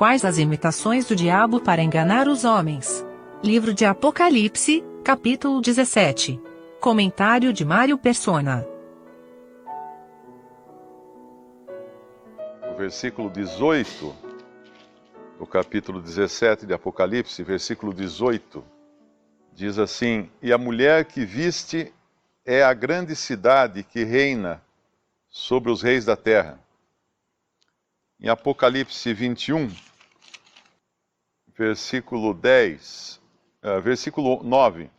quais as imitações do diabo para enganar os homens. Livro de Apocalipse, capítulo 17. Comentário de Mário Persona. O versículo 18, do capítulo 17 de Apocalipse, versículo 18, diz assim: E a mulher que viste é a grande cidade que reina sobre os reis da terra. Em Apocalipse 21, versículo 9.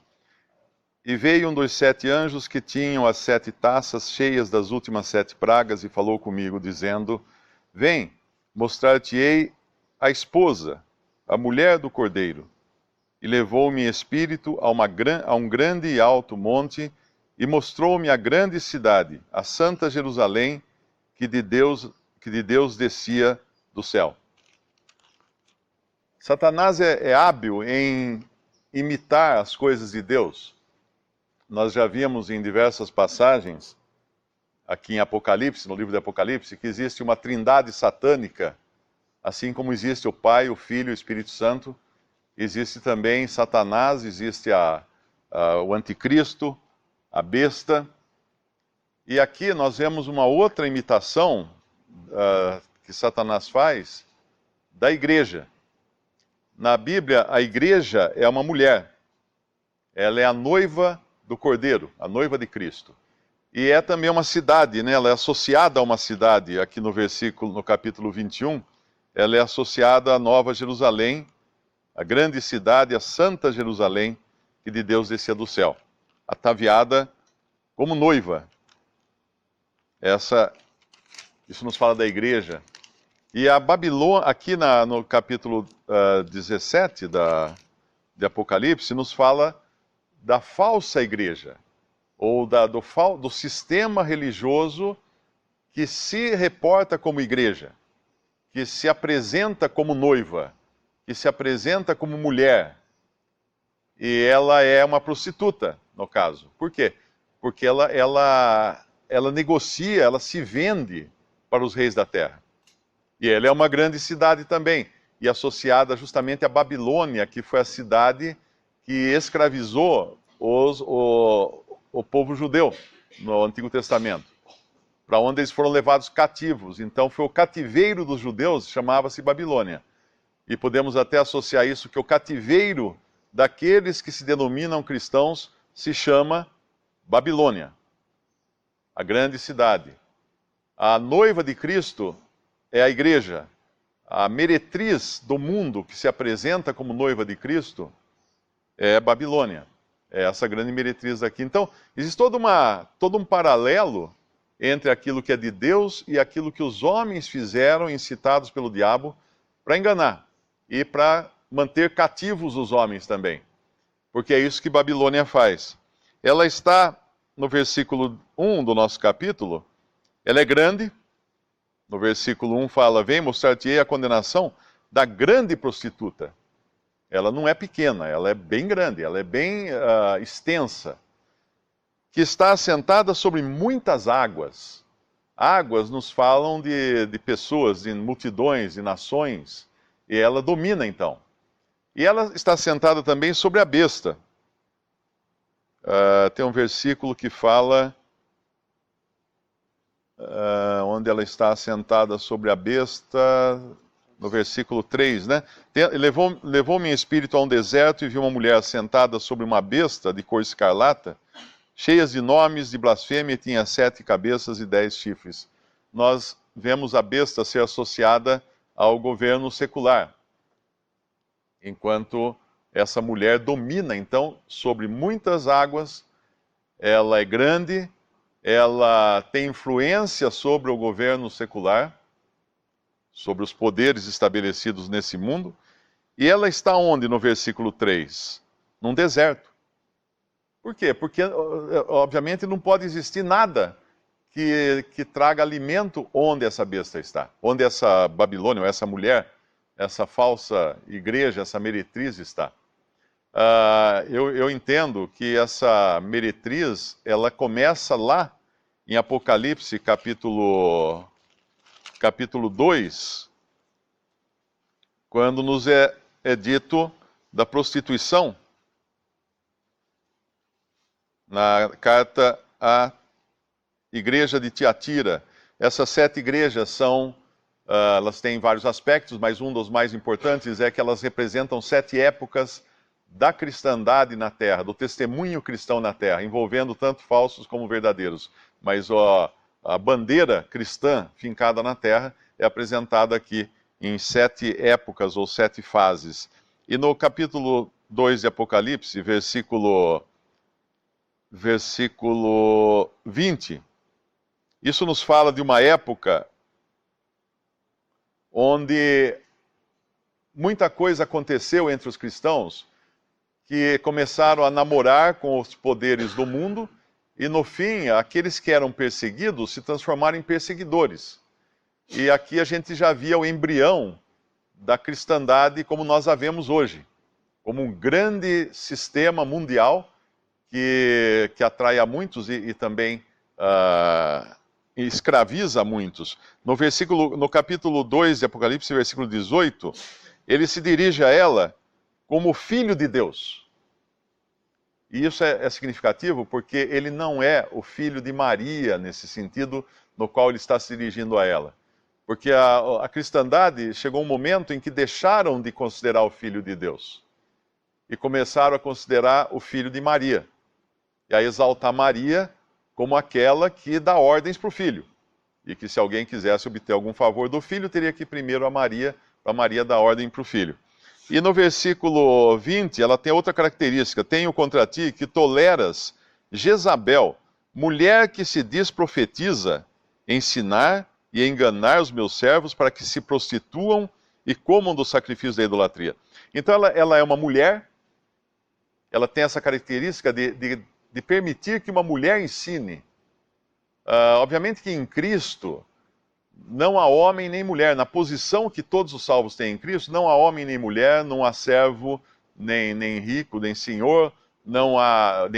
E veio um dos 7 anjos que tinham as 7 taças cheias das últimas 7 pragas e falou comigo, dizendo: Vem, mostrar-te-ei a esposa, a mulher do Cordeiro. E levou-me em espírito a um grande e alto monte, e mostrou-me a grande cidade, a santa Jerusalém, que de Deus descia do céu. Satanás é hábil em imitar as coisas de Deus. Nós já vimos em diversas passagens, aqui em Apocalipse, no livro de Apocalipse, que existe uma trindade satânica, assim como existe o Pai, o Filho e o Espírito Santo. Existe também Satanás, existe o Anticristo, a besta. E aqui nós vemos uma outra imitação que Satanás faz da igreja. Na Bíblia, a igreja é uma mulher. Ela é a noiva do Cordeiro, a noiva de Cristo. E é também uma cidade, né? Ela é associada a uma cidade. Aqui no capítulo 21, ela é associada à Nova Jerusalém, a grande cidade, a Santa Jerusalém, que de Deus descia do céu, ataviada como noiva. Isso nos fala da igreja. E a Babilônia, aqui no capítulo 17 de Apocalipse, nos fala da falsa igreja, ou do sistema religioso que se reporta como igreja, que se apresenta como noiva, que se apresenta como mulher, e ela é uma prostituta, no caso. Por quê? Porque ela negocia, ela se vende para os reis da terra. E ela é uma grande cidade também, e associada justamente à Babilônia, que foi a cidade que escravizou o povo judeu no Antigo Testamento, para onde eles foram levados cativos. Então foi o cativeiro dos judeus, chamava-se Babilônia. E podemos até associar isso, que o cativeiro daqueles que se denominam cristãos se chama Babilônia, a grande cidade. A noiva de Cristo é a igreja. A meretriz do mundo que se apresenta como noiva de Cristo é Babilônia. É essa grande meretriz aqui. Então, existe todo um paralelo entre aquilo que é de Deus e aquilo que os homens fizeram, incitados pelo diabo, para enganar e para manter cativos os homens também. Porque é isso que Babilônia faz. Ela está no versículo 1 do nosso capítulo. Ela é grande. No versículo 1 fala: Vem mostrar-te-ei a condenação da grande prostituta. Ela não é pequena, ela é bem grande, ela é bem extensa. Que está assentada sobre muitas águas. Águas nos falam de pessoas, de multidões, de nações. E ela domina, então. E ela está sentada também sobre a besta. Tem um versículo que fala onde ela está sentada sobre a besta, no versículo 3, né? Levou-me em espírito a um deserto e vi uma mulher sentada sobre uma besta de cor escarlata, cheias de nomes de blasfêmia, e tinha 7 cabeças e 10 chifres. Nós vemos a besta ser associada ao governo secular, enquanto essa mulher domina, então, sobre muitas águas. Ela é grande, ela tem influência sobre o governo secular, sobre os poderes estabelecidos nesse mundo, e ela está onde no versículo 3? Num deserto. Por quê? Porque, obviamente, não pode existir nada que traga alimento onde essa besta está, onde essa Babilônia, ou essa mulher, essa falsa igreja, essa meretriz está. Eu entendo que essa meretriz, ela começa lá em Apocalipse, capítulo 2, quando nos é dito da prostituição, na carta à igreja de Tiatira. Essas 7 igrejas são, elas têm vários aspectos, mas um dos mais importantes é que elas representam 7 épocas da cristandade na Terra, do testemunho cristão na Terra, envolvendo tanto falsos como verdadeiros. Mas a bandeira cristã fincada na Terra é apresentada aqui em 7 épocas ou 7 fases. E no capítulo 2 de Apocalipse, versículo 20, isso nos fala de uma época onde muita coisa aconteceu entre os cristãos que começaram a namorar com os poderes do mundo e, no fim, aqueles que eram perseguidos se transformaram em perseguidores. E aqui a gente já via o embrião da cristandade como nós a vemos hoje, como um grande sistema mundial que atrai a muitos e também escraviza muitos. No capítulo 2 de Apocalipse, versículo 18, ele se dirige a ela como filho de Deus. E isso é significativo porque ele não é o filho de Maria, nesse sentido, no qual ele está se dirigindo a ela. Porque a cristandade chegou um momento em que deixaram de considerar o filho de Deus e começaram a considerar o filho de Maria, e a exaltar Maria como aquela que dá ordens para o filho. E que se alguém quisesse obter algum favor do filho, teria que ir primeiro a Maria, para Maria dar ordem para o filho. E no versículo 20, ela tem outra característica: tenho contra ti que toleras Jezabel, mulher que se diz profetiza, ensinar e enganar os meus servos para que se prostituam e comam do sacrifício da idolatria. Então ela é uma mulher, ela tem essa característica de permitir que uma mulher ensine. Obviamente que em Cristo não há homem nem mulher, na posição que todos os salvos têm em Cristo, não há homem nem mulher, não há servo, nem rico, nem senhor, não há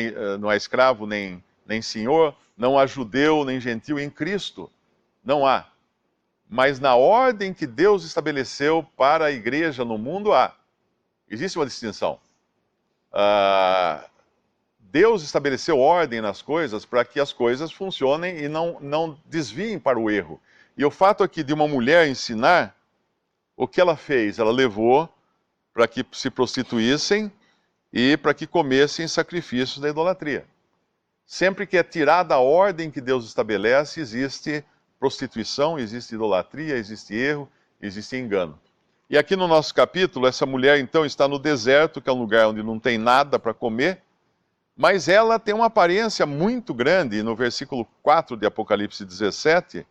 escravo, nem senhor, não há judeu, nem gentil em Cristo. Não há. Mas na ordem que Deus estabeleceu para a igreja no mundo, há. Existe uma distinção. Deus estabeleceu ordem nas coisas para que as coisas funcionem e não desviem para o erro. E o fato aqui de uma mulher ensinar, o que ela fez? Ela levou para que se prostituíssem e para que comessem sacrifícios da idolatria. Sempre que é tirada a ordem que Deus estabelece, existe prostituição, existe idolatria, existe erro, existe engano. E aqui no nosso capítulo, essa mulher então está no deserto, que é um lugar onde não tem nada para comer, mas ela tem uma aparência muito grande. No versículo 4 de Apocalipse 17,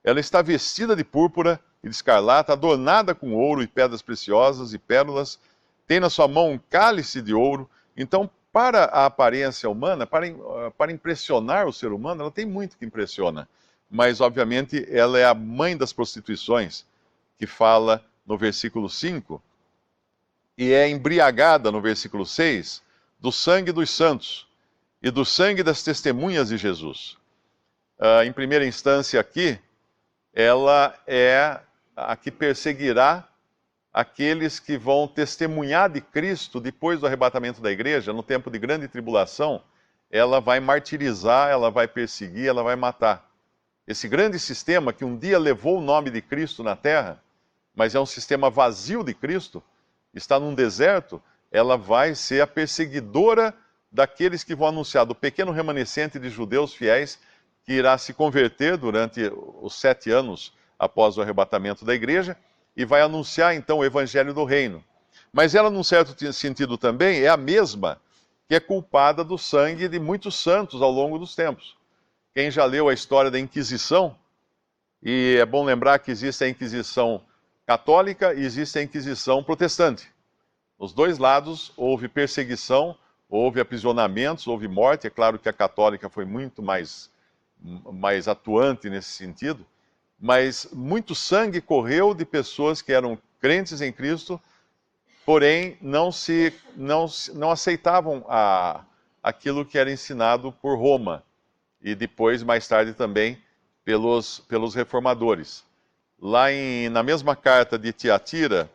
ela está vestida de púrpura e de escarlata, adornada com ouro e pedras preciosas e pérolas, tem na sua mão um cálice de ouro. Então, para a aparência humana, para impressionar o ser humano, ela tem muito que impressiona. Mas, obviamente, ela é a mãe das prostituições, que fala no versículo 5, e é embriagada no versículo 6, do sangue dos santos e do sangue das testemunhas de Jesus. Em primeira instância aqui, ela é a que perseguirá aqueles que vão testemunhar de Cristo depois do arrebatamento da igreja, no tempo de grande tribulação. Ela vai martirizar, ela vai perseguir, ela vai matar. Esse grande sistema que um dia levou o nome de Cristo na terra, mas é um sistema vazio de Cristo, está num deserto, ela vai ser a perseguidora daqueles que vão anunciar, do pequeno remanescente de judeus fiéis que irá se converter durante os 7 anos após o arrebatamento da igreja e vai anunciar então o evangelho do reino. Mas ela, num certo sentido também, é a mesma que é culpada do sangue de muitos santos ao longo dos tempos. Quem já leu a história da Inquisição, e é bom lembrar que existe a Inquisição católica e existe a Inquisição protestante. Nos dois lados houve perseguição, houve aprisionamentos, houve morte. É claro que a católica foi muito mais atuante nesse sentido, mas muito sangue correu de pessoas que eram crentes em Cristo, porém não aceitavam aquilo que era ensinado por Roma e depois, mais tarde também, pelos reformadores. Lá na mesma carta de Tiatira,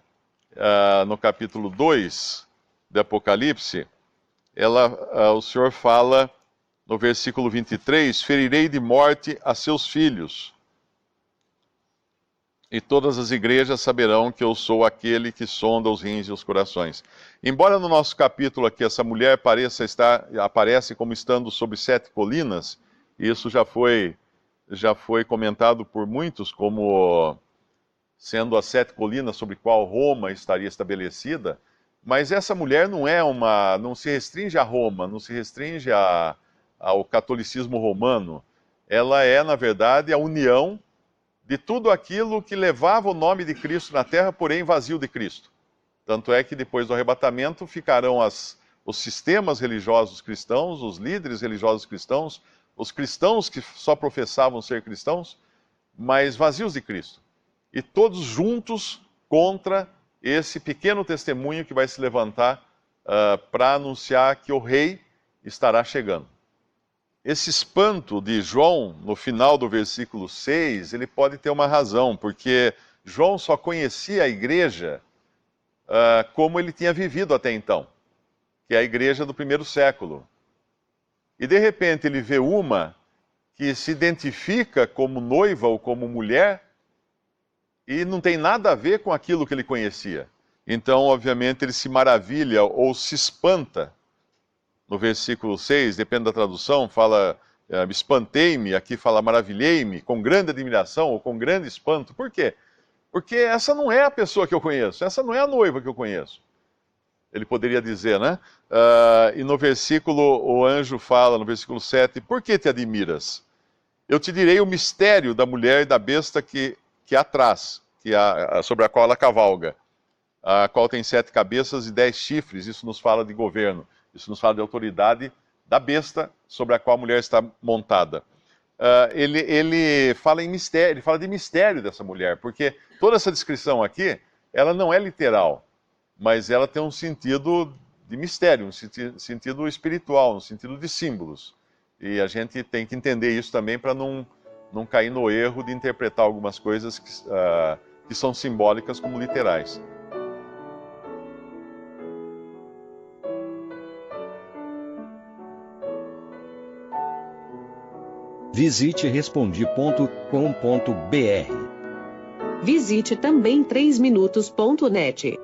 no capítulo 2 de Apocalipse, o Senhor fala no versículo 23, ferirei de morte a seus filhos, e todas as igrejas saberão que eu sou aquele que sonda os rins e os corações. Embora no nosso capítulo aqui essa mulher aparece como estando sobre 7 colinas, e isso já foi comentado por muitos como sendo as 7 colinas sobre qual Roma estaria estabelecida, mas essa mulher não se restringe a Roma, não se restringe ao catolicismo romano. Ela é, na verdade, a união de tudo aquilo que levava o nome de Cristo na terra, porém vazio de Cristo. Tanto é que depois do arrebatamento ficarão os sistemas religiosos cristãos, os líderes religiosos cristãos, os cristãos que só professavam ser cristãos, mas vazios de Cristo. E todos juntos contra esse pequeno testemunho que vai se levantar para anunciar que o rei estará chegando. Esse espanto de João, no final do versículo 6, ele pode ter uma razão, porque João só conhecia a igreja como ele tinha vivido até então, que é a igreja do primeiro século. E de repente ele vê uma que se identifica como noiva ou como mulher e não tem nada a ver com aquilo que ele conhecia. Então, obviamente, ele se maravilha ou se espanta. No versículo 6, depende da tradução, fala espantei-me, aqui fala maravilhei-me, com grande admiração ou com grande espanto. Por quê? Porque essa não é a pessoa que eu conheço, essa não é a noiva que eu conheço. Ele poderia dizer, né? E no versículo, o anjo fala, no versículo 7, por que te admiras? Eu te direi o mistério da mulher e da besta que há atrás, sobre a qual ela cavalga, a qual tem 7 cabeças e 10 chifres, isso nos fala de governo. Isso nos fala de autoridade da besta sobre a qual a mulher está montada. Ele fala em mistério, ele fala de mistério dessa mulher, porque toda essa descrição aqui, ela não é literal, mas ela tem um sentido de mistério, um sentido espiritual, um sentido de símbolos. E a gente tem que entender isso também para não cair no erro de interpretar algumas coisas que são simbólicas como literais. Visite Respondi.com.br. Visite também 3minutos.net.